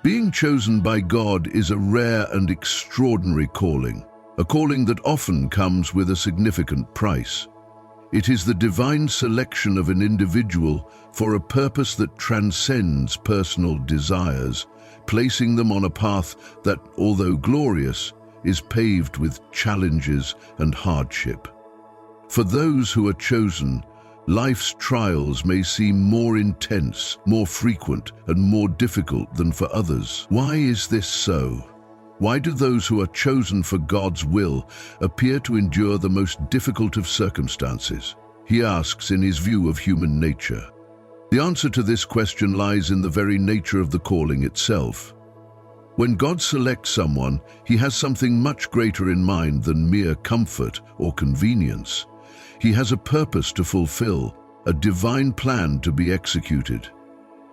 Being chosen by God is a rare and extraordinary calling, a calling that often comes with a significant price. It is the divine selection of an individual for a purpose that transcends personal desires, placing them on a path that, although glorious, is paved with challenges and hardship. For those who are chosen, life's trials may seem more intense, more frequent, and more difficult than for others. Why is this so? Why do those who are chosen for God's will appear to endure the most difficult of circumstances? He asks in his view of human nature. The answer to this question lies in the very nature of the calling itself. When God selects someone, he has something much greater in mind than mere comfort or convenience. He has a purpose to fulfill, a divine plan to be executed.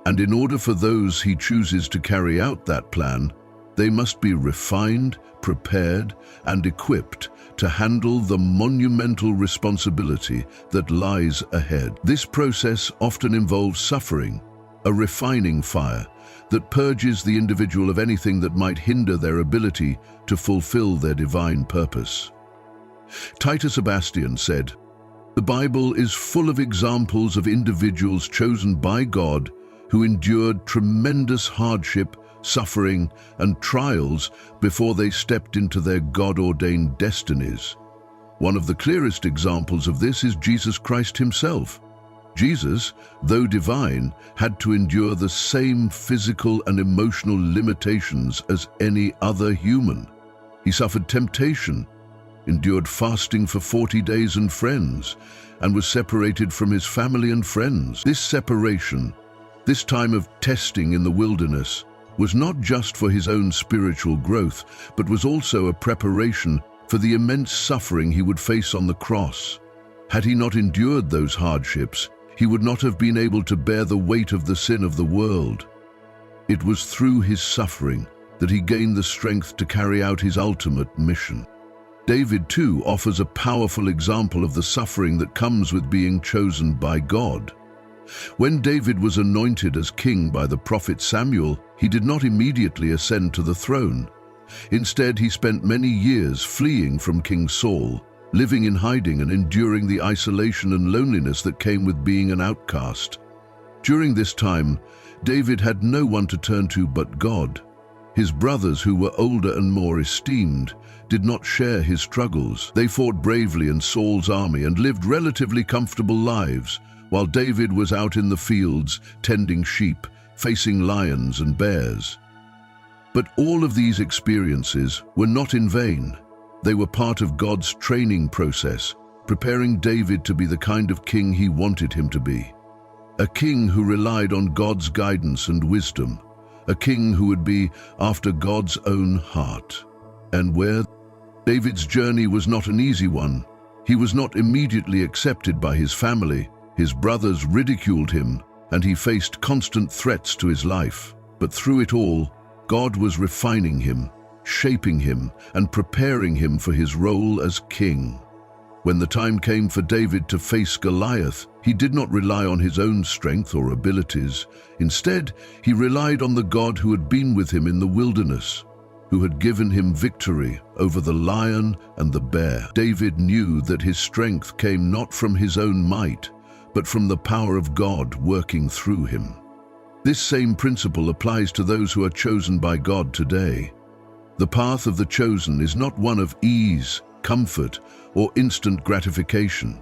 And in order for those he chooses to carry out that plan, they must be refined, prepared, and equipped to handle the monumental responsibility that lies ahead. This process often involves suffering, a refining fire that purges the individual of anything that might hinder their ability to fulfill their divine purpose. Titus Sebastian said, "The Bible is full of examples of individuals chosen by God who endured tremendous hardship, suffering, and trials before they stepped into their God-ordained destinies. One of the clearest examples of this is Jesus Christ himself. Jesus, though divine, had to endure the same physical and emotional limitations as any other human. He suffered temptation, endured fasting for 40 days and friends, and was separated from his family and friends. This separation, this time of testing in the wilderness, was not just for his own spiritual growth, but was also a preparation for the immense suffering he would face on the cross. Had he not endured those hardships, he would not have been able to bear the weight of the sin of the world. It was through his suffering that he gained the strength to carry out his ultimate mission. David, too, offers a powerful example of the suffering that comes with being chosen by God. When David was anointed as king by the prophet Samuel, he did not immediately ascend to the throne. Instead, he spent many years fleeing from King Saul, living in hiding and enduring the isolation and loneliness that came with being an outcast. During this time, David had no one to turn to but God. His brothers, who were older and more esteemed, did not share his struggles. They fought bravely in Saul's army and lived relatively comfortable lives, while David was out in the fields, tending sheep, facing lions and bears. But all of these experiences were not in vain. They were part of God's training process, preparing David to be the kind of king he wanted him to be. A king who relied on God's guidance and wisdom. A king who would be after God's own heart. And where David's journey was not an easy one. He was not immediately accepted by his family. His brothers ridiculed him, and he faced constant threats to his life. But through it all, God was refining him, shaping him, and preparing him for his role as king. When the time came for David to face Goliath, he did not rely on his own strength or abilities. Instead, he relied on the God who had been with him in the wilderness, who had given him victory over the lion and the bear. David knew that his strength came not from his own might, but from the power of God working through him. This same principle applies to those who are chosen by God today. The path of the chosen is not one of ease, comfort, or instant gratification.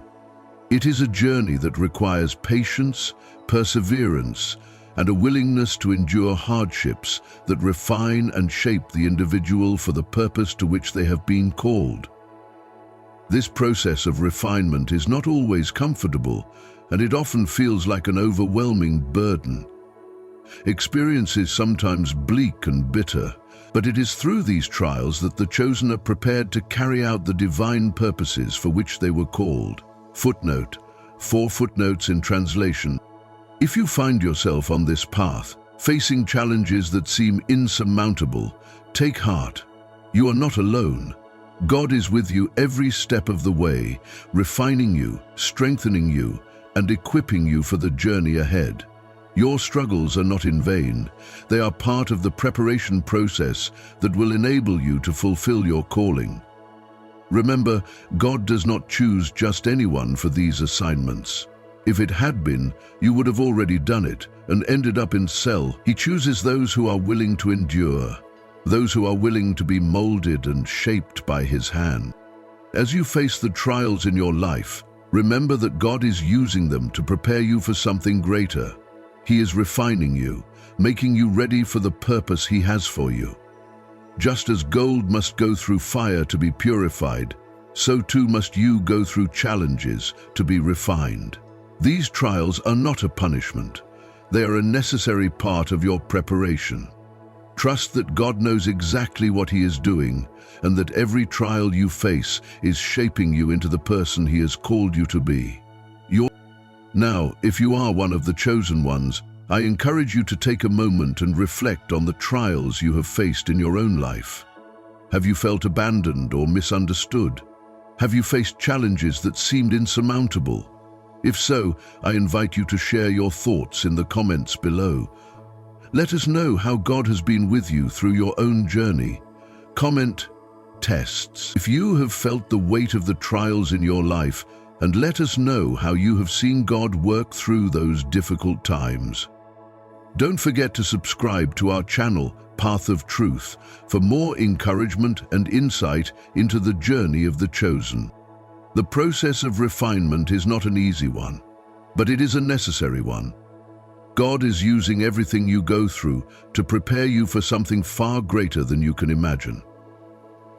It is a journey that requires patience, perseverance, and a willingness to endure hardships that refine and shape the individual for the purpose to which they have been called. This process of refinement is not always comfortable, and it often feels like an overwhelming burden. Experience is sometimes bleak and bitter, but it is through these trials that the chosen are prepared to carry out the divine purposes for which they were called. Footnote: 4 footnotes in translation. If you find yourself on this path, facing challenges that seem insurmountable, take heart. You are not alone. God is with you every step of the way, refining you, strengthening you, and equipping you for the journey ahead. Your struggles are not in vain. They are part of the preparation process that will enable you to fulfill your calling. Remember, God does not choose just anyone for these assignments. If it had been, you would have already done it and ended up in hell. He chooses those who are willing to endure, those who are willing to be molded and shaped by His hand. As you face the trials in your life, remember that God is using them to prepare you for something greater. He is refining you, making you ready for the purpose He has for you. Just as gold must go through fire to be purified, so too must you go through challenges to be refined. These trials are not a punishment. They are a necessary part of your preparation. Trust that God knows exactly what He is doing, and that every trial you face is shaping you into the person He has called you to be. Now, if you are one of the chosen ones, I encourage you to take a moment and reflect on the trials you have faced in your own life. Have you felt abandoned or misunderstood? Have you faced challenges that seemed insurmountable? If so, I invite you to share your thoughts in the comments below. Let us know how God has been with you through your own journey. Comment tests if you have felt the weight of the trials in your life, and let us know how you have seen God work through those difficult times. Don't forget to subscribe to our channel, Path of Truth, for more encouragement and insight into the journey of the chosen. The process of refinement is not an easy one, but it is a necessary one. God is using everything you go through to prepare you for something far greater than you can imagine.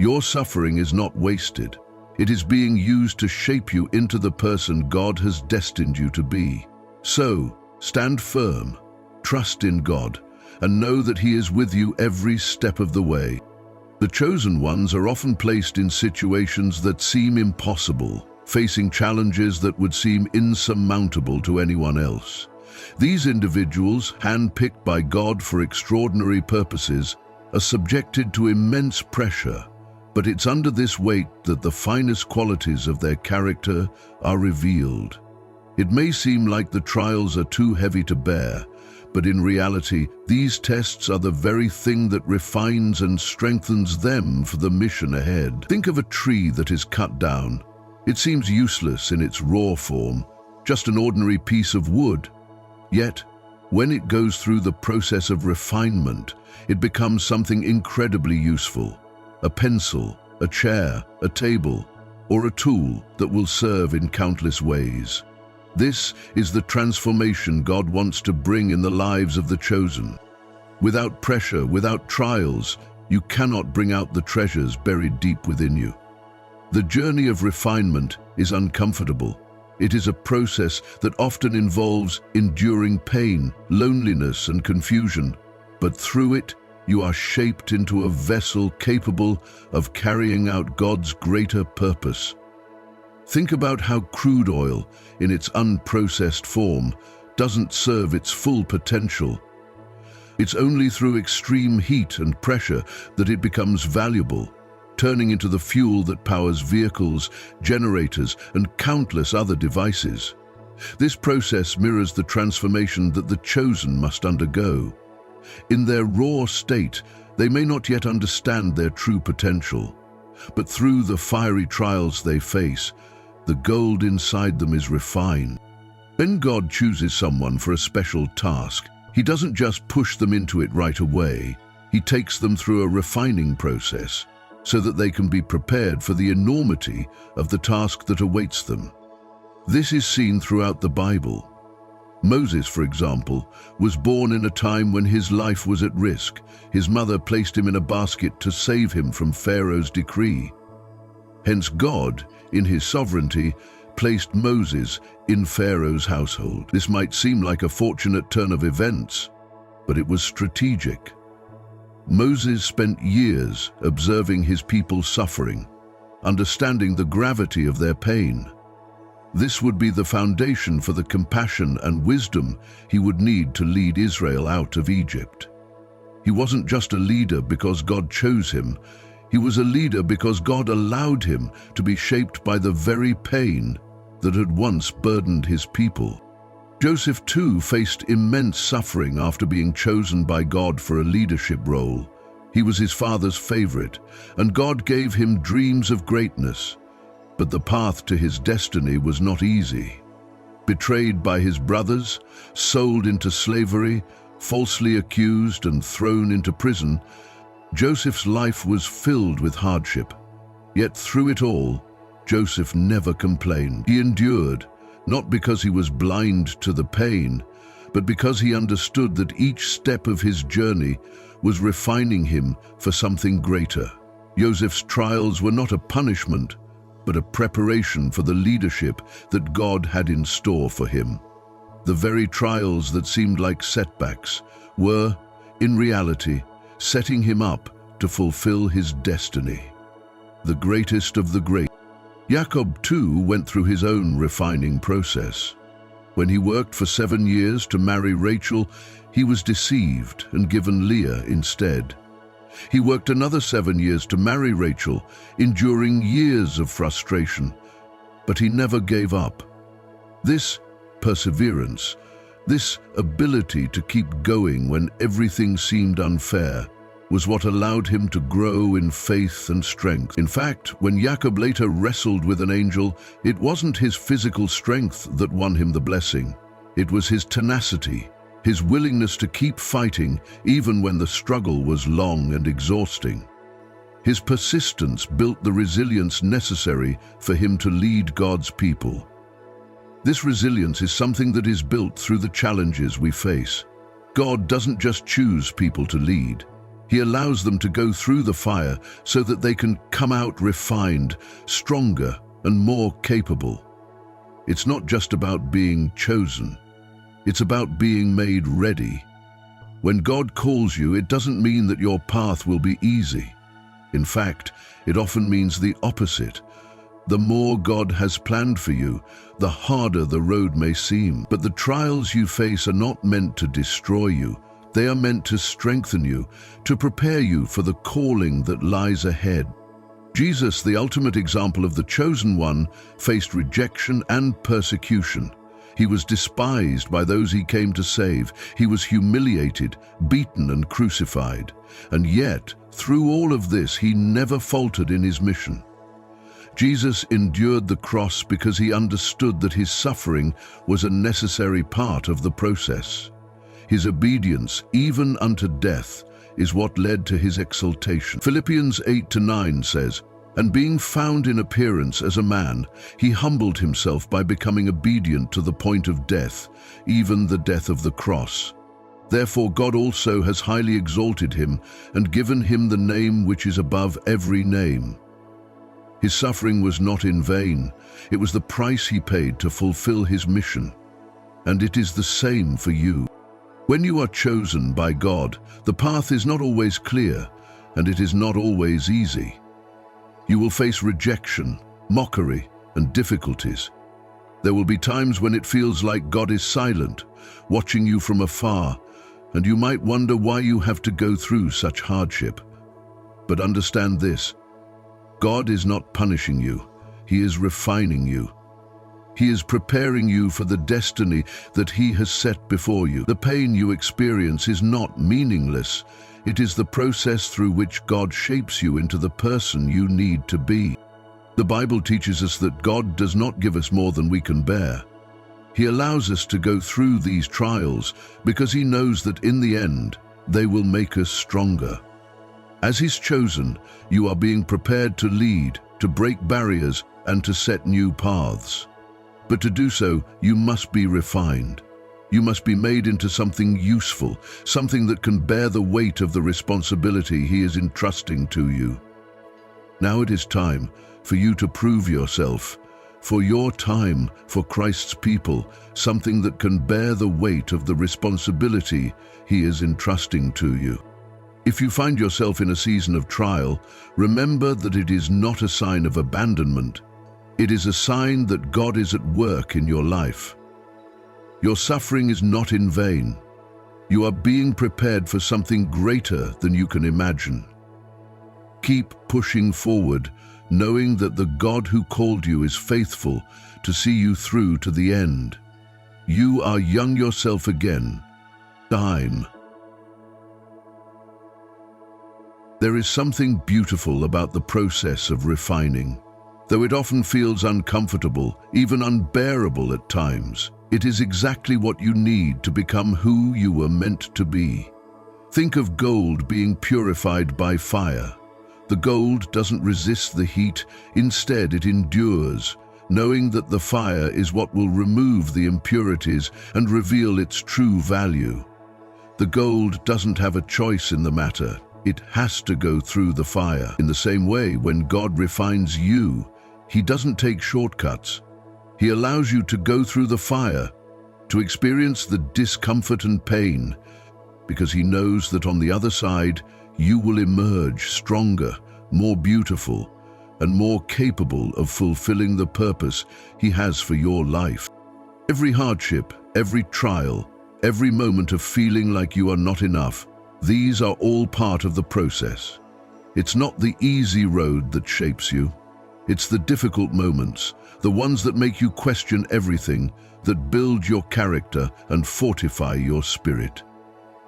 Your suffering is not wasted. It is being used to shape you into the person God has destined you to be. So, stand firm, trust in God, and know that He is with you every step of the way. The chosen ones are often placed in situations that seem impossible, facing challenges that would seem insurmountable to anyone else. These individuals, handpicked by God for extraordinary purposes, are subjected to immense pressure, but it's under this weight that the finest qualities of their character are revealed. It may seem like the trials are too heavy to bear, but in reality, these tests are the very thing that refines and strengthens them for the mission ahead. Think of a tree that is cut down. It seems useless in its raw form, just an ordinary piece of wood. Yet, when it goes through the process of refinement, it becomes something incredibly useful. A pencil, a chair, a table, or a tool that will serve in countless ways. This is the transformation God wants to bring in the lives of the chosen. Without pressure, without trials, you cannot bring out the treasures buried deep within you. The journey of refinement is uncomfortable. It is a process that often involves enduring pain, loneliness, and confusion, but through it, you are shaped into a vessel capable of carrying out God's greater purpose. Think about how crude oil, in its unprocessed form, doesn't serve its full potential. It's only through extreme heat and pressure that it becomes valuable, turning into the fuel that powers vehicles, generators, and countless other devices. This process mirrors the transformation that the chosen must undergo. In their raw state, they may not yet understand their true potential, but through the fiery trials they face, the gold inside them is refined. When God chooses someone for a special task, He doesn't just push them into it right away. He takes them through a refining process so that they can be prepared for the enormity of the task that awaits them. This is seen throughout the Bible. Moses, for example, was born in a time when his life was at risk. His mother placed him in a basket to save him from Pharaoh's decree. Hence God, in His sovereignty, placed Moses in Pharaoh's household. This might seem like a fortunate turn of events, but it was strategic. Moses spent years observing his people suffering, understanding the gravity of their pain. This would be the foundation for the compassion and wisdom he would need to lead Israel out of Egypt. He wasn't just a leader because God chose him. He was a leader because God allowed him to be shaped by the very pain that had once burdened his people. Joseph too faced immense suffering after being chosen by God for a leadership role. He was his father's favorite, and God gave him dreams of greatness. But the path to his destiny was not easy. Betrayed by his brothers, sold into slavery, falsely accused and thrown into prison, Joseph's life was filled with hardship. Yet through it all, Joseph never complained. He endured, not because he was blind to the pain, but because he understood that each step of his journey was refining him for something greater. Joseph's trials were not a punishment, but a preparation for the leadership that God had in store for him. The very trials that seemed like setbacks were, in reality, setting him up to fulfill his destiny. The greatest of the great. Jacob too went through his own refining process. When he worked for 7 years to marry Rachel, he was deceived and given Leah instead. He worked another 7 years to marry Rachel, enduring years of frustration, but he never gave up. This perseverance, this ability to keep going when everything seemed unfair, was what allowed him to grow in faith and strength. In fact, when Jacob later wrestled with an angel, it wasn't his physical strength that won him the blessing. It was his tenacity, his willingness to keep fighting even when the struggle was long and exhausting. His persistence built the resilience necessary for him to lead God's people. This resilience is something that is built through the challenges we face. God doesn't just choose people to lead. He allows them to go through the fire so that they can come out refined, stronger, and more capable. It's not just about being chosen. It's about being made ready. When God calls you, it doesn't mean that your path will be easy. In fact, it often means the opposite. The more God has planned for you, the harder the road may seem. But the trials you face are not meant to destroy you. They are meant to strengthen you, to prepare you for the calling that lies ahead. Jesus, the ultimate example of the chosen one, faced rejection and persecution. He was despised by those he came to save. He was humiliated, beaten, and crucified. And yet, through all of this, he never faltered in his mission. Jesus endured the cross because he understood that his suffering was a necessary part of the process. His obedience, even unto death, is what led to his exaltation. Philippians 8-9 says, "And being found in appearance as a man, he humbled himself by becoming obedient to the point of death, even the death of the cross. Therefore God also has highly exalted him and given him the name which is above every name." His suffering was not in vain. It was the price he paid to fulfill his mission. And it is the same for you. When you are chosen by God, the path is not always clear, and it is not always easy. You will face rejection, mockery, and difficulties. There will be times when it feels like God is silent, watching you from afar, and you might wonder why you have to go through such hardship. But understand this: God is not punishing you. He is refining you. He is preparing you for the destiny that He has set before you. The pain you experience is not meaningless. It is the process through which God shapes you into the person you need to be. The Bible teaches us that God does not give us more than we can bear. He allows us to go through these trials because He knows that in the end, they will make us stronger. As His chosen, you are being prepared to lead, to break barriers, and to set new paths. But to do so, you must be refined. You must be made into something useful, something that can bear the weight of the responsibility He is entrusting to you. Now it is time for you to prove yourself, for your time, for Christ's people, something that can bear the weight of the responsibility He is entrusting to you. If you find yourself in a season of trial, remember that it is not a sign of abandonment. It is a sign that God is at work in your life. Your suffering is not in vain. You are being prepared for something greater than you can imagine. Keep pushing forward, knowing that the God who called you is faithful to see you through to the end. You are young yourself again. Time. There is something beautiful about the process of refining. Though it often feels uncomfortable, even unbearable at times, it is exactly what you need to become who you were meant to be. Think of gold being purified by fire. The gold doesn't resist the heat, instead it endures, knowing that the fire is what will remove the impurities and reveal its true value. The gold doesn't have a choice in the matter. It has to go through the fire. In the same way, when God refines you, He doesn't take shortcuts. He allows you to go through the fire, to experience the discomfort and pain, because He knows that on the other side, you will emerge stronger, more beautiful, and more capable of fulfilling the purpose He has for your life. Every hardship, every trial, every moment of feeling like you are not enough, these are all part of the process. It's not the easy road that shapes you. It's the difficult moments, the ones that make you question everything, that build your character and fortify your spirit.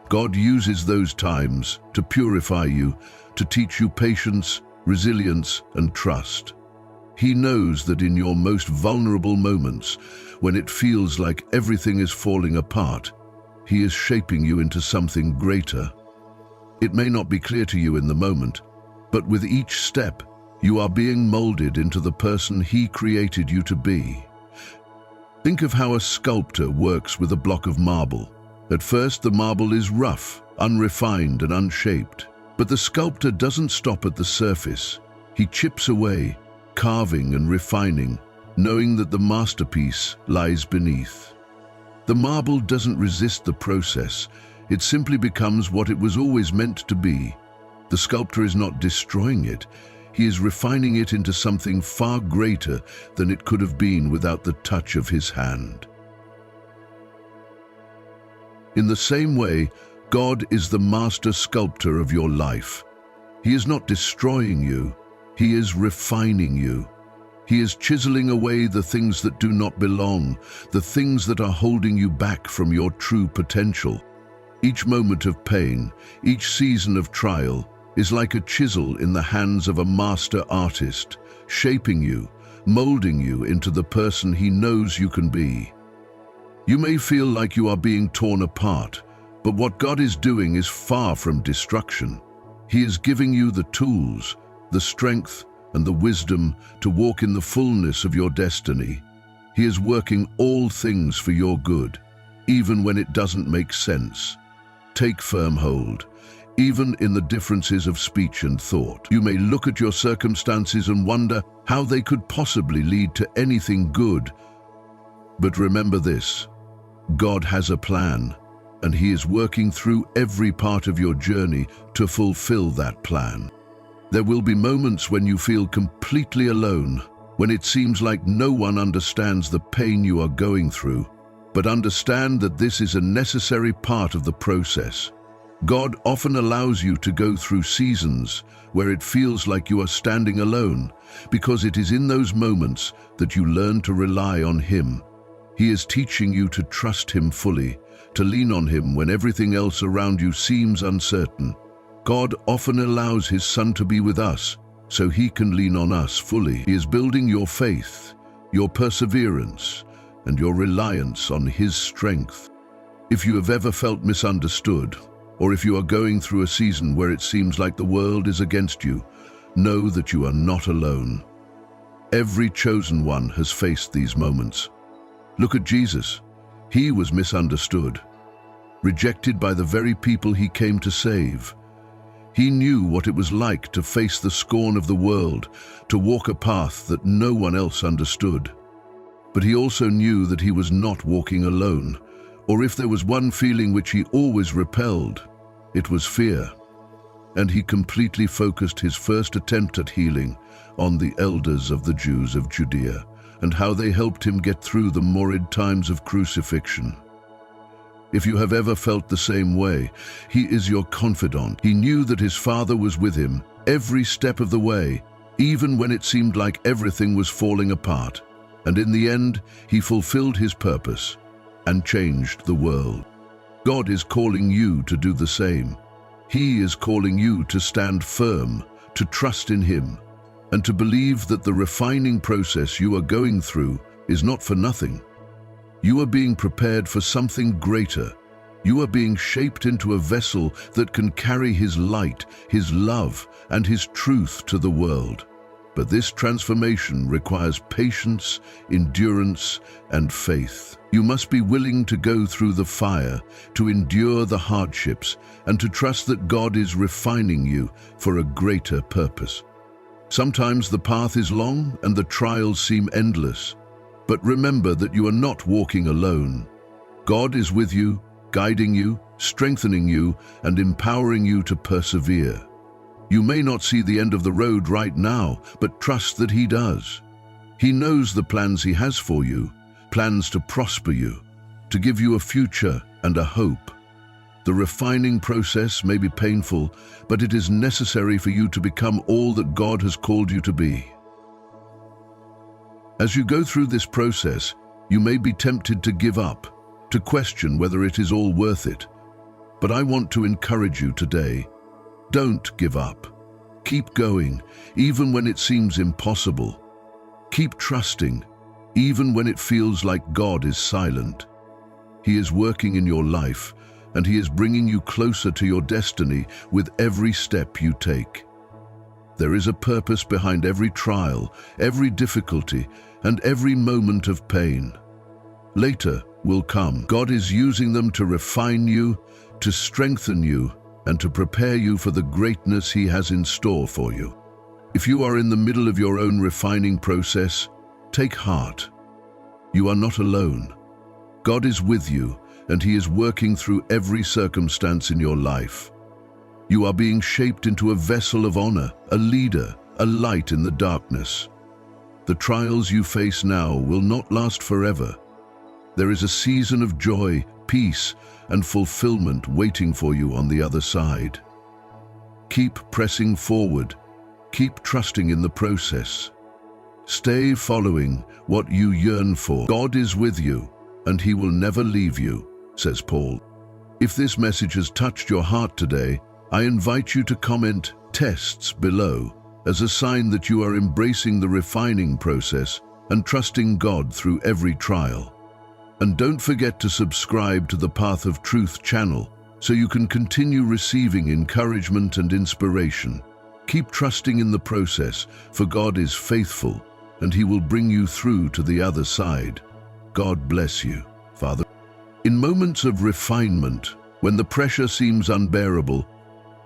God uses those times to purify you, to teach you patience, resilience, and trust. He knows that in your most vulnerable moments, when it feels like everything is falling apart, He is shaping you into something greater. It may not be clear to you in the moment, but with each step, you are being molded into the person He created you to be. Think of how a sculptor works with a block of marble. At first, the marble is rough, unrefined, and unshaped. But the sculptor doesn't stop at the surface. He chips away, carving and refining, knowing that the masterpiece lies beneath. The marble doesn't resist the process. It simply becomes what it was always meant to be. The sculptor is not destroying it. He is refining it into something far greater than it could have been without the touch of His hand. In the same way, God is the master sculptor of your life. He is not destroying you. He is refining you. He is chiseling away the things that do not belong, the things that are holding you back from your true potential. Each moment of pain, each season of trial, is like a chisel in the hands of a master artist, shaping you, molding you into the person He knows you can be. You may feel like you are being torn apart, but what God is doing is far from destruction. He is giving you the tools, the strength, and the wisdom to walk in the fullness of your destiny. He is working all things for your good, even when it doesn't make sense. Take firm hold, even in the differences of speech and thought. You may look at your circumstances and wonder how they could possibly lead to anything good. But remember this: God has a plan, and He is working through every part of your journey to fulfill that plan. There will be moments when you feel completely alone, when it seems like no one understands the pain you are going through. But understand that this is a necessary part of the process. God often allows you to go through seasons where it feels like you are standing alone, because it is in those moments that you learn to rely on Him. He is teaching you to trust Him fully, to lean on Him when everything else around you seems uncertain. God often allows His Son to be with us, so He can lean on us fully. He is building your faith, your perseverance, and your reliance on His strength. If you have ever felt misunderstood, or if you are going through a season where it seems like the world is against you, know that you are not alone. Every chosen one has faced these moments. Look at Jesus. He was misunderstood, rejected by the very people He came to save. He knew what it was like to face the scorn of the world, to walk a path that no one else understood. But He also knew that He was not walking alone, or if there was one feeling which He always repelled, it was fear. And He completely focused His first attempt at healing on the elders of the Jews of Judea, and how they helped Him get through the morbid times of crucifixion. If you have ever felt the same way, He is your confidant. He knew that His Father was with Him every step of the way, even when it seemed like everything was falling apart. And in the end, He fulfilled His purpose. and changed the world. God is calling you to do the same. He is calling you to stand firm, to trust in Him, and to believe that the refining process you are going through is not for nothing. You are being prepared for something greater. You are being shaped into a vessel that can carry His light, His love, and His truth to the world. But this transformation requires patience, endurance, and faith. You must be willing to go through the fire, to endure the hardships, and to trust that God is refining you for a greater purpose. Sometimes the path is long and the trials seem endless, but remember that you are not walking alone. God is with you, guiding you, strengthening you, and empowering you to persevere. You may not see the end of the road right now, but trust that He does. He knows the plans He has for you, plans to prosper you, to give you a future and a hope. The refining process may be painful, but it is necessary for you to become all that God has called you to be. As you go through this process, you may be tempted to give up, to question whether it is all worth it. But I want to encourage you today. Don't give up. Keep going, even when it seems impossible. Keep trusting, even when it feels like God is silent. He is working in your life, and He is bringing you closer to your destiny with every step you take. There is a purpose behind every trial, every difficulty, and every moment of pain. Later will come. God is using them to refine you, to strengthen you, and to prepare you for the greatness He has in store for you. If you are in the middle of your own refining process, take heart. You are not alone. God is with you, and He is working through every circumstance in your life. You are being shaped into a vessel of honor, a leader, a light in the darkness. The trials you face now will not last forever. There is a season of joy, peace, and fulfillment waiting for you on the other side. Keep pressing forward. Keep trusting in the process. Stay following what you yearn for. God is with you, and He will never leave you, says Paul. If this message has touched your heart today, I invite you to comment "tests" below as a sign that you are embracing the refining process and trusting God through every trial. And don't forget to subscribe to the Path of Truth channel so you can continue receiving encouragement and inspiration. Keep trusting in the process, for God is faithful, and He will bring you through to the other side. God bless you, Father. In moments of refinement, when the pressure seems unbearable,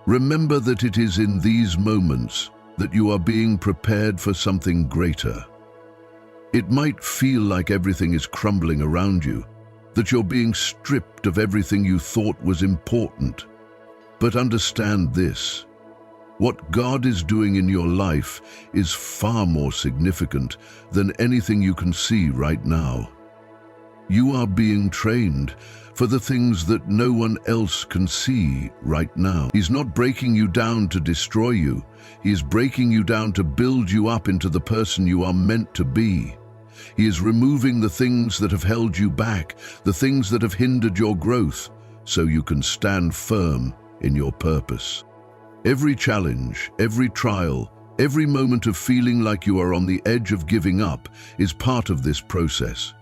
remember that it is in these moments that you are being prepared for something greater. It might feel like everything is crumbling around you, that you're being stripped of everything you thought was important. But understand this: what God is doing in your life is far more significant than anything you can see right now. You are being trained for the things that no one else can see right now. He's not breaking you down to destroy you. He is breaking you down to build you up into the person you are meant to be. He is removing the things that have held you back, the things that have hindered your growth, so you can stand firm in your purpose. Every challenge, every trial, every moment of feeling like you are on the edge of giving up is part of this process.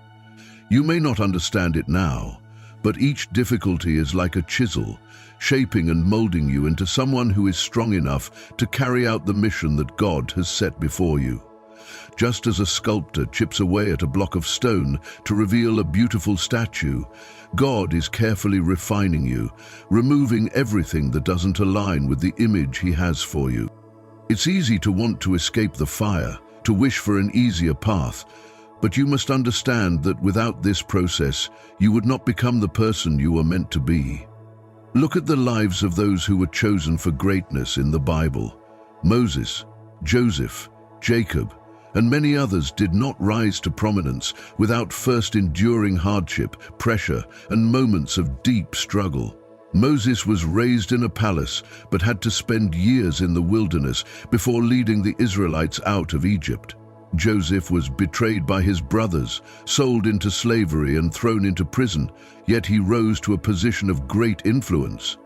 You may not understand it now, but each difficulty is like a chisel, shaping and molding you into someone who is strong enough to carry out the mission that God has set before you. Just as a sculptor chips away at a block of stone to reveal a beautiful statue, God is carefully refining you, removing everything that doesn't align with the image He has for you. It's easy to want to escape the fire, to wish for an easier path, but you must understand that without this process, you would not become the person you were meant to be. Look at the lives of those who were chosen for greatness in the Bible. Moses, Joseph, Jacob, and many others did not rise to prominence without first enduring hardship, pressure, and moments of deep struggle. Moses was raised in a palace but had to spend years in the wilderness before leading the Israelites out of Egypt. Joseph was betrayed by his brothers, sold into slavery and thrown into prison, yet he rose to a position of great influence.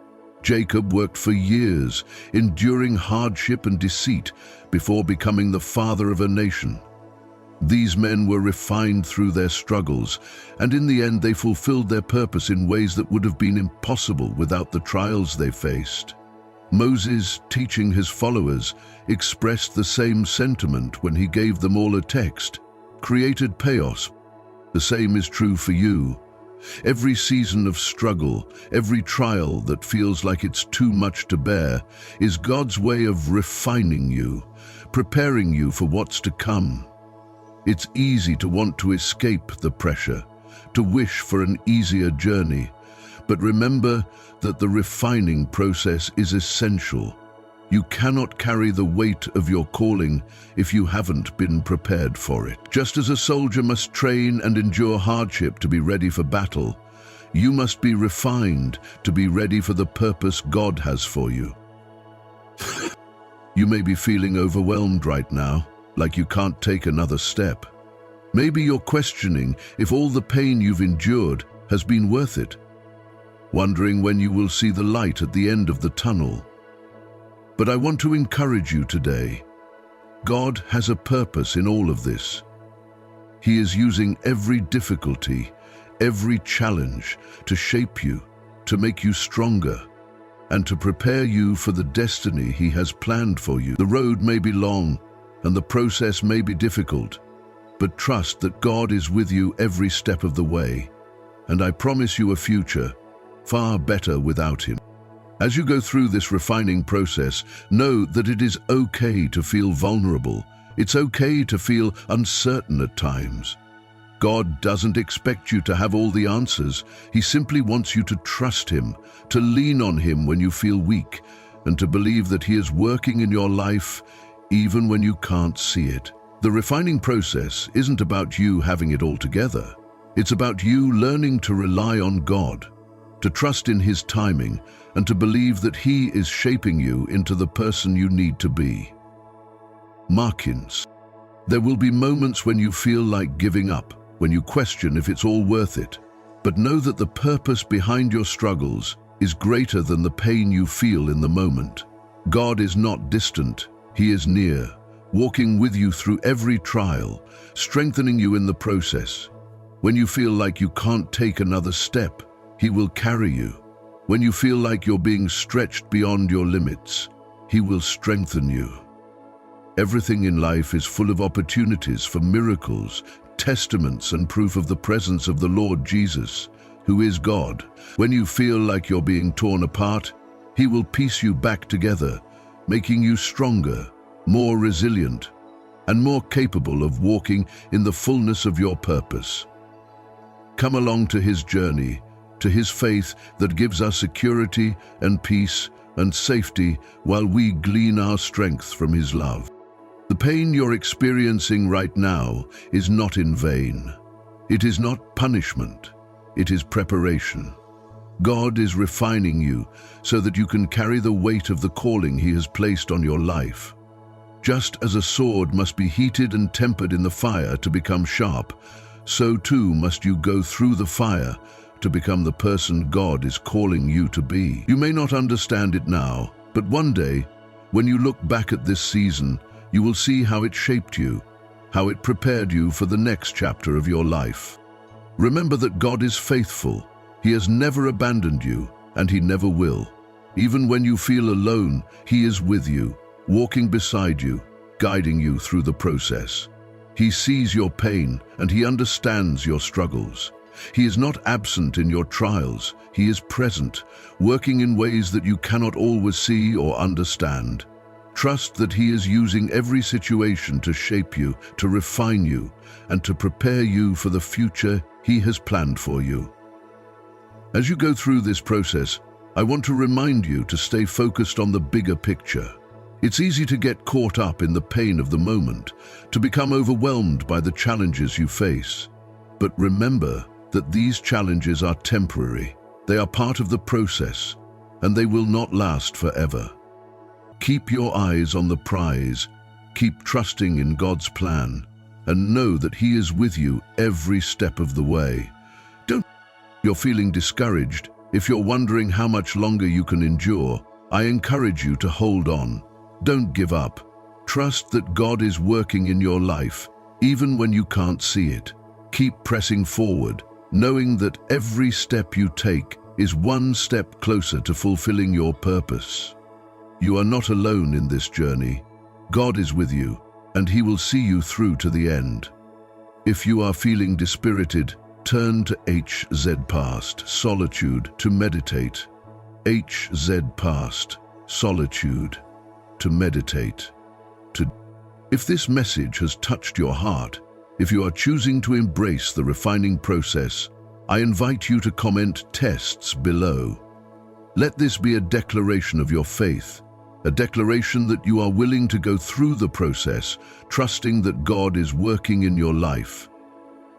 Jacob worked for years, enduring hardship and deceit, before becoming the father of a nation. These men were refined through their struggles, and in the end they fulfilled their purpose in ways that would have been impossible without the trials they faced. Moses, teaching his followers, expressed the same sentiment when he gave them all a text, created chaos. The same is true for you. Every season of struggle, every trial that feels like it's too much to bear, is God's way of refining you, preparing you for what's to come. It's easy to want to escape the pressure, to wish for an easier journey, but remember that the refining process is essential. You cannot carry the weight of your calling if you haven't been prepared for it. Just as a soldier must train and endure hardship to be ready for battle, you must be refined to be ready for the purpose God has for you. You may be feeling overwhelmed right now, like you can't take another step. Maybe you're questioning if all the pain you've endured has been worth it, wondering when you will see the light at the end of the tunnel. But I want to encourage you today. God has a purpose in all of this. He is using every difficulty, every challenge to shape you, to make you stronger, and to prepare you for the destiny He has planned for you. The road may be long, and the process may be difficult, but trust that God is with you every step of the way, and I promise you a future far better without Him. As you go through this refining process, know that it is okay to feel vulnerable. It's okay to feel uncertain at times. God doesn't expect you to have all the answers. He simply wants you to trust Him, to lean on Him when you feel weak, and to believe that He is working in your life even when you can't see it. The refining process isn't about you having it all together. It's about you learning to rely on God, to trust in His timing, and to believe that He is shaping you into the person you need to be. Markins. There will be moments when you feel like giving up, when you question if it's all worth it. But know that the purpose behind your struggles is greater than the pain you feel in the moment. God is not distant, He is near, walking with you through every trial, strengthening you in the process. When you feel like you can't take another step, He will carry you. When you feel like you're being stretched beyond your limits, He will strengthen you. Everything in life is full of opportunities for miracles, testaments, and proof of the presence of the Lord Jesus, who is God. When you feel like you're being torn apart, He will piece you back together, making you stronger, more resilient, and more capable of walking in the fullness of your purpose. Come along to His journey, to His faith that gives us security and peace and safety while we glean our strength from His love. The pain you're experiencing right now is not in vain. It is not punishment. It is preparation. God is refining you so that you can carry the weight of the calling He has placed on your life. Just as a sword must be heated and tempered in the fire to become sharp, so too must you go through the fire to become the person God is calling you to be. You may not understand it now, but one day, when you look back at this season, you will see how it shaped you, how it prepared you for the next chapter of your life. Remember that God is faithful. He has never abandoned you, and He never will. Even when you feel alone, He is with you, walking beside you, guiding you through the process. He sees your pain, and He understands your struggles. He is not absent in your trials. He is present, working in ways that you cannot always see or understand. Trust that He is using every situation to shape you, to refine you, and to prepare you for the future He has planned for you. As you go through this process, I want to remind you to stay focused on the bigger picture. It's easy to get caught up in the pain of the moment, to become overwhelmed by the challenges you face. But remember that these challenges are temporary. They are part of the process, and they will not last forever. Keep your eyes on the prize. Keep trusting in God's plan, and know that He is with you every step of the way. Don't you're feeling discouraged. If you're wondering how much longer you can endure, I encourage you to hold on. Don't give up. Trust that God is working in your life, even when you can't see it. Keep pressing forward, knowing that every step you take is one step closer to fulfilling your purpose. You are not alone in this journey. God is with you, and He will see you through to the end. If you are feeling dispirited, turn to HZ past, solitude, to meditate. HZ past, solitude, to meditate. If this message has touched your heart, if you are choosing to embrace the refining process, I invite you to comment tests below. Let this be a declaration of your faith, a declaration that you are willing to go through the process, trusting that God is working in your life.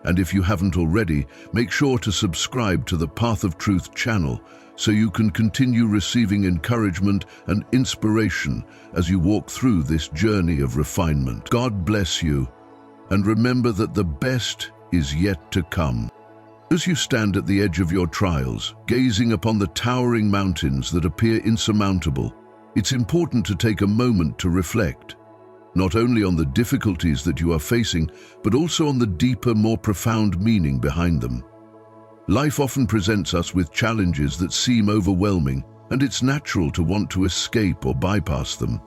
And if you haven't already, make sure to subscribe to the Path of Truth channel so you can continue receiving encouragement and inspiration as you walk through this journey of refinement. God bless you, and remember that the best is yet to come. As you stand at the edge of your trials, gazing upon the towering mountains that appear insurmountable, it's important to take a moment to reflect, not only on the difficulties that you are facing, but also on the deeper, more profound meaning behind them. Life often presents us with challenges that seem overwhelming, and it's natural to want to escape or bypass them.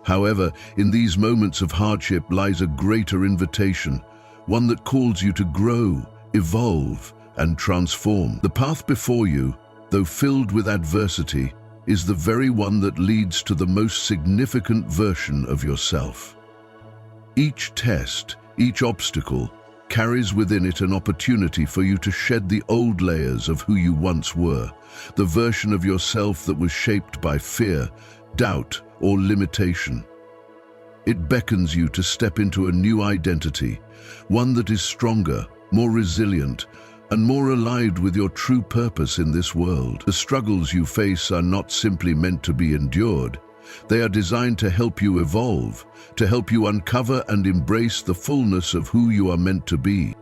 However, in these moments of hardship lies a greater invitation, one that calls you to grow, evolve, and transform. The path before you, though filled with adversity, is the very one that leads to the most significant version of yourself. Each test, each obstacle, carries within it an opportunity for you to shed the old layers of who you once were, the version of yourself that was shaped by fear, doubt, or limitation. It beckons you to step into a new identity, one that is stronger, more resilient, and more aligned with your true purpose in this world. The struggles you face are not simply meant to be endured. They are designed to help you evolve, to help you uncover and embrace the fullness of who you are meant to be.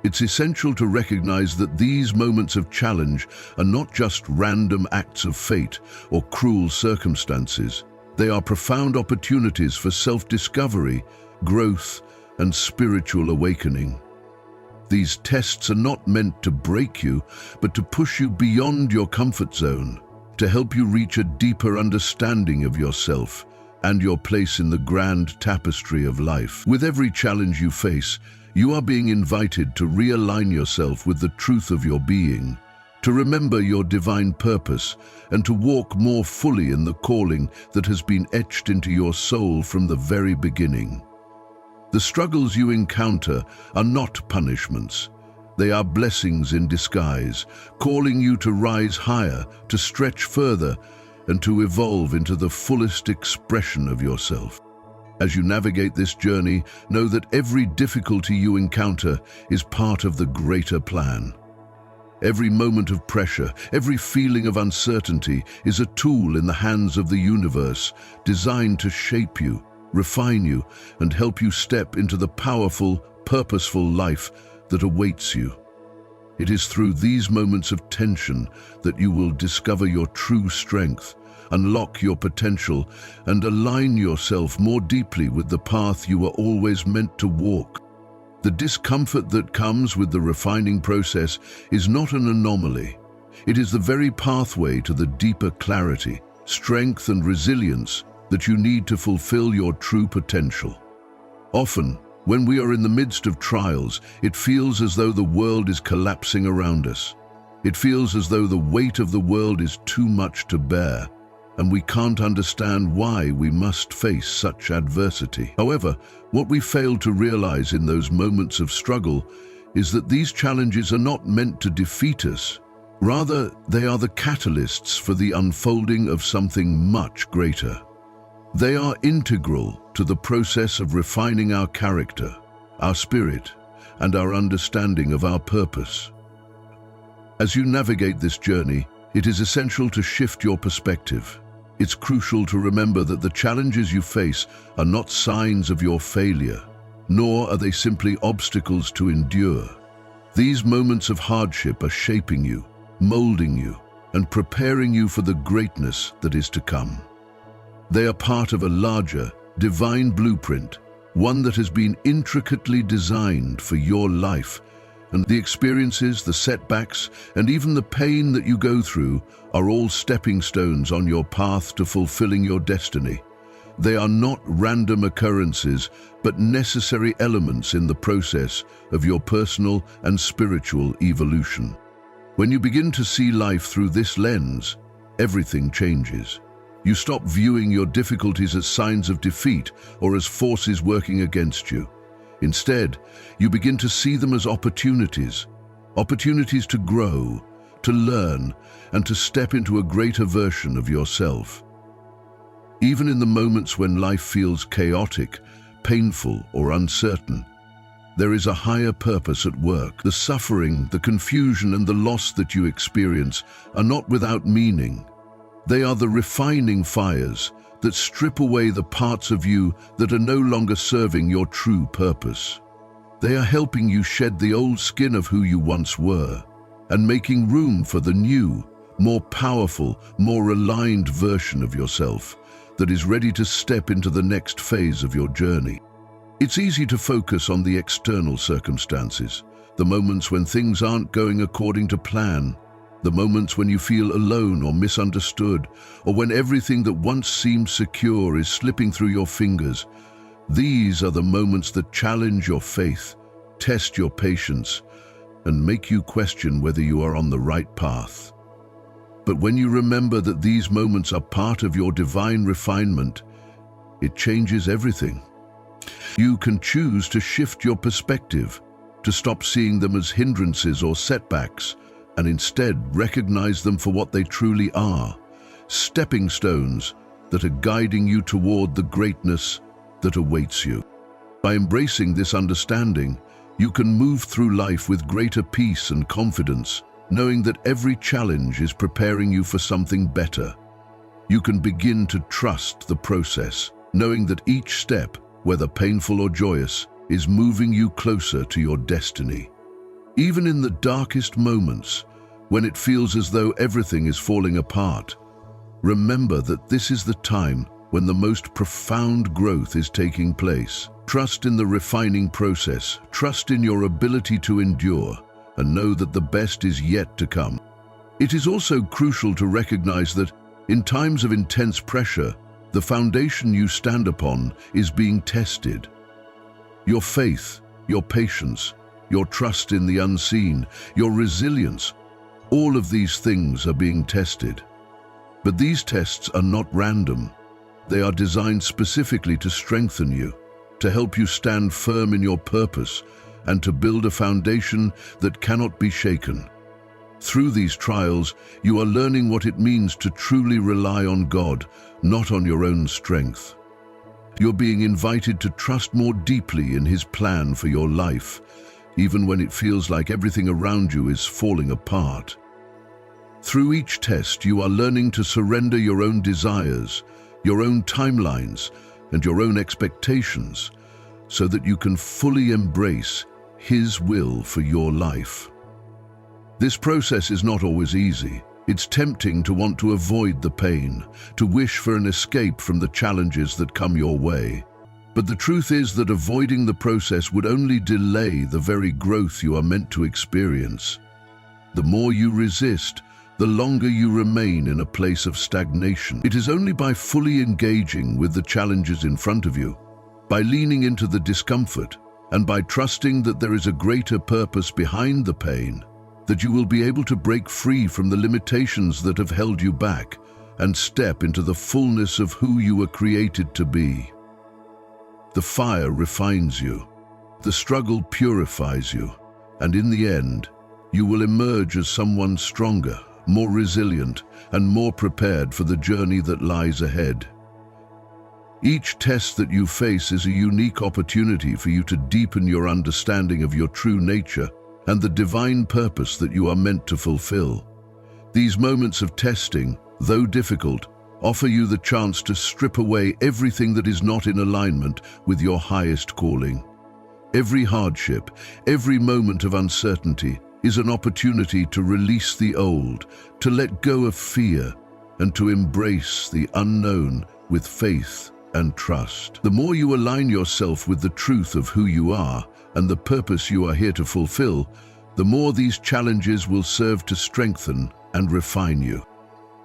It's essential to recognize that these moments of challenge are not just random acts of fate or cruel circumstances. They are profound opportunities for self-discovery, growth, and spiritual awakening. These tests are not meant to break you, but to push you beyond your comfort zone, to help you reach a deeper understanding of yourself and your place in the grand tapestry of life. With every challenge you face, you are being invited to realign yourself with the truth of your being, to remember your divine purpose, and to walk more fully in the calling that has been etched into your soul from the very beginning. The struggles you encounter are not punishments. They are blessings in disguise, calling you to rise higher, to stretch further, and to evolve into the fullest expression of yourself. As you navigate this journey, know that every difficulty you encounter is part of the greater plan. Every moment of pressure, every feeling of uncertainty is a tool in the hands of the universe, designed to shape you, refine you, and help you step into the powerful, purposeful life that awaits you. It is through these moments of tension that you will discover your true strength, unlock your potential, and align yourself more deeply with the path you were always meant to walk. The discomfort that comes with the refining process is not an anomaly. It is the very pathway to the deeper clarity, strength, and resilience that you need to fulfill your true potential. Often, when we are in the midst of trials, it feels as though the world is collapsing around us. It feels as though the weight of the world is too much to bear, and we can't understand why we must face such adversity. However, what we fail to realize in those moments of struggle is that these challenges are not meant to defeat us. Rather, they are the catalysts for the unfolding of something much greater. They are integral to the process of refining our character, our spirit, and our understanding of our purpose. As you navigate this journey, it is essential to shift your perspective. It's crucial to remember that the challenges you face are not signs of your failure. nor are they simply obstacles to endure. These moments of hardship are shaping you, molding you, and preparing you for the greatness that is to come. They are part of a larger, divine blueprint, one that has been intricately designed for your life, and the experiences, the setbacks, and even the pain that you go through are all stepping stones on your path to fulfilling your destiny. They are not random occurrences, but necessary elements in the process of your personal and spiritual evolution. When you begin to see life through this lens, everything changes. You stop viewing your difficulties as signs of defeat or as forces working against you. Instead, you begin to see them as opportunities to grow, to learn, and to step into a greater version of yourself. Even in the moments when life feels chaotic, painful, or uncertain, there is a higher purpose at work. The suffering, the confusion, and the loss that you experience are not without meaning. They are the refining fires that strip away the parts of you that are no longer serving your true purpose. They are helping you shed the old skin of who you once were and making room for the new, more powerful, more aligned version of yourself that is ready to step into the next phase of your journey. It's easy to focus on the external circumstances, the moments when things aren't going according to plan, the moments when you feel alone or misunderstood, or when everything that once seemed secure is slipping through your fingers. These are the moments that challenge your faith, test your patience, and make you question whether you are on the right path. But when you remember that these moments are part of your divine refinement, it changes everything. You can choose to shift your perspective, to stop seeing them as hindrances or setbacks, and instead recognize them for what they truly are, stepping stones that are guiding you toward the greatness that awaits you. By embracing this understanding, you can move through life with greater peace and confidence, knowing that every challenge is preparing you for something better. You can begin to trust the process, knowing that each step, whether painful or joyous, is moving you closer to your destiny. Even in the darkest moments, when it feels as though everything is falling apart, remember that this is the time when the most profound growth is taking place. Trust in the refining process, trust in your ability to endure, and know that the best is yet to come. It is also crucial to recognize that, in times of intense pressure, the foundation you stand upon is being tested. Your faith, your patience, your trust in the unseen, your resilience, all of these things are being tested. But these tests are not random. They are designed specifically to strengthen you, to help you stand firm in your purpose, and to build a foundation that cannot be shaken. Through these trials, you are learning what it means to truly rely on God, not on your own strength. You're being invited to trust more deeply in His plan for your life, even when it feels like everything around you is falling apart. Through each test, you are learning to surrender your own desires, your own timelines, and your own expectations, so that you can fully embrace His will for your life. This process is not always easy. It's tempting to want to avoid the pain, to wish for an escape from the challenges that come your way. But the truth is that avoiding the process would only delay the very growth you are meant to experience. The more you resist, the longer you remain in a place of stagnation. It is only by fully engaging with the challenges in front of you, by leaning into the discomfort, and by trusting that there is a greater purpose behind the pain, that you will be able to break free from the limitations that have held you back and step into the fullness of who you were created to be. The fire refines you, the struggle purifies you, and in the end, you will emerge as someone stronger, more resilient, and more prepared for the journey that lies ahead. Each test that you face is a unique opportunity for you to deepen your understanding of your true nature and the divine purpose that you are meant to fulfill. These moments of testing, though difficult, offer you the chance to strip away everything that is not in alignment with your highest calling. Every hardship, every moment of uncertainty is an opportunity to release the old, to let go of fear, and to embrace the unknown with faith and trust. The more you align yourself with the truth of who you are and the purpose you are here to fulfill, the more these challenges will serve to strengthen and refine you.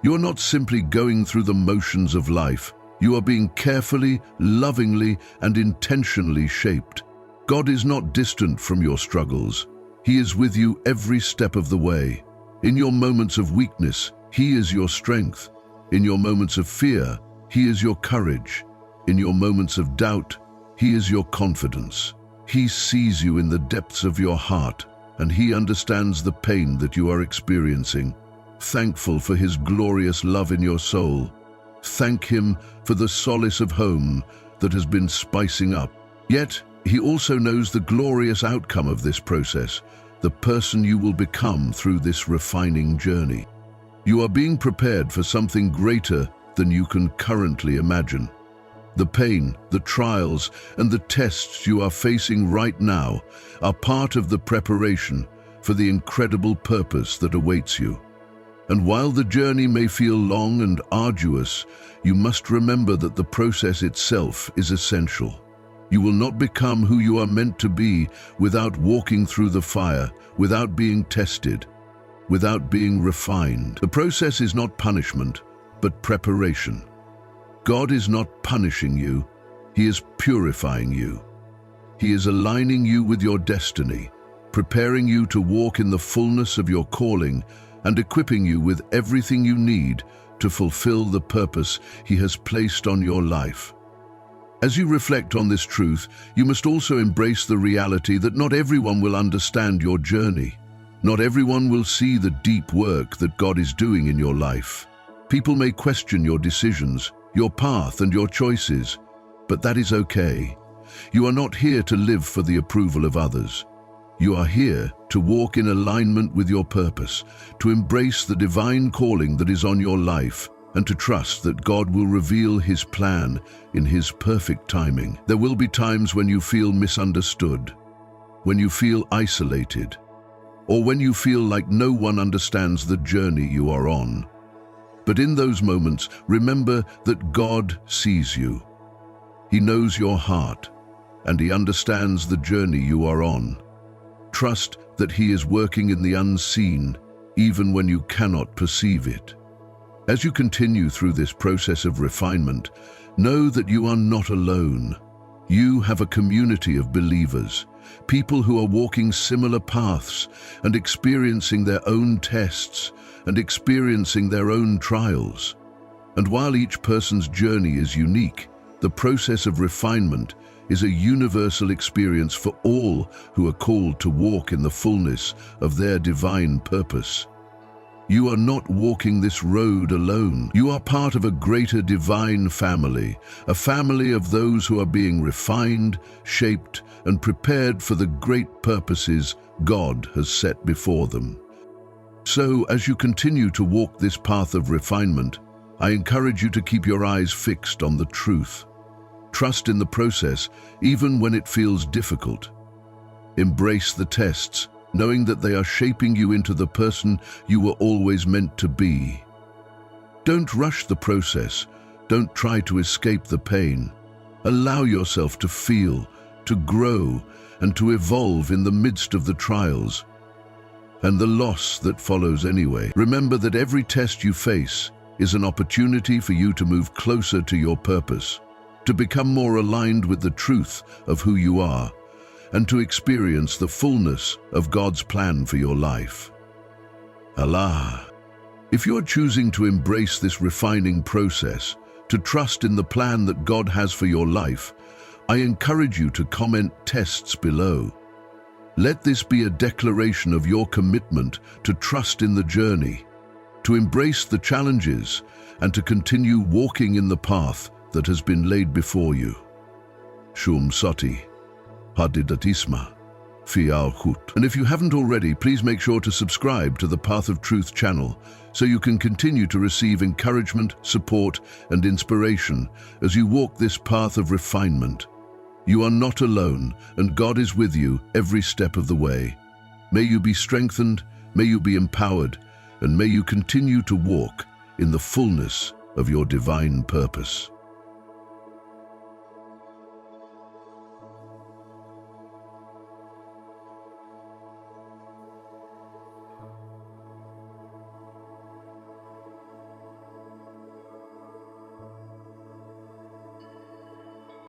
You are not simply going through the motions of life. You are being carefully, lovingly, and intentionally shaped. God is not distant from your struggles. He is with you every step of the way. In your moments of weakness, He is your strength. In your moments of fear, He is your courage. In your moments of doubt, He is your confidence. He sees you in the depths of your heart, and He understands the pain that you are experiencing. Thankful for His glorious love in your soul. Thank Him for the solace of home that has been spicing up. Yet, He also knows the glorious outcome of this process, the person you will become through this refining journey. You are being prepared for something greater than you can currently imagine. The pain, the trials, and the tests you are facing right now are part of the preparation for the incredible purpose that awaits you. And while the journey may feel long and arduous, you must remember that the process itself is essential. You will not become who you are meant to be without walking through the fire, without being tested, without being refined. The process is not punishment, but preparation. God is not punishing you, He is purifying you. He is aligning you with your destiny, preparing you to walk in the fullness of your calling, and equipping you with everything you need to fulfill the purpose He has placed on your life. As you reflect on this truth, you must also embrace the reality that not everyone will understand your journey. Not everyone will see the deep work that God is doing in your life. People may question your decisions, your path, and your choices, but that is okay. You are not here to live for the approval of others. You are here to walk in alignment with your purpose, to embrace the divine calling that is on your life, and to trust that God will reveal His plan in His perfect timing. There will be times when you feel misunderstood, when you feel isolated, or when you feel like no one understands the journey you are on. But in those moments, remember that God sees you. He knows your heart, and He understands the journey you are on. Trust that He is working in the unseen, even when you cannot perceive it. As you continue through this process of refinement, know that you are not alone. You have a community of believers, people who are walking similar paths and experiencing their own tests and experiencing their own trials. And while each person's journey is unique, the process of refinement is a universal experience for all who are called to walk in the fullness of their divine purpose. You are not walking this road alone. You are part of a greater divine family, a family of those who are being refined, shaped, and prepared for the great purposes God has set before them. So, as you continue to walk this path of refinement, I encourage you to keep your eyes fixed on the truth. Trust in the process, even when it feels difficult. Embrace the tests, knowing that they are shaping you into the person you were always meant to be. Don't rush the process. Don't try to escape the pain. Allow yourself to feel, to grow, and to evolve in the midst of the trials and the loss that follows anyway. Remember that every test you face is an opportunity for you to move closer to your purpose, to become more aligned with the truth of who you are, and to experience the fullness of God's plan for your life. Allah. If you're choosing to embrace this refining process, to trust in the plan that God has for your life, I encourage you to comment tests below. Let this be a declaration of your commitment to trust in the journey, to embrace the challenges, and to continue walking in the path that has been laid before you. Shum Soti, Hadidatisma, Fial Hut. And if you haven't already, please make sure to subscribe to the Path of Truth channel so you can continue to receive encouragement, support, and inspiration as you walk this path of refinement. You are not alone, and God is with you every step of the way. May you be strengthened, may you be empowered, and may you continue to walk in the fullness of your divine purpose.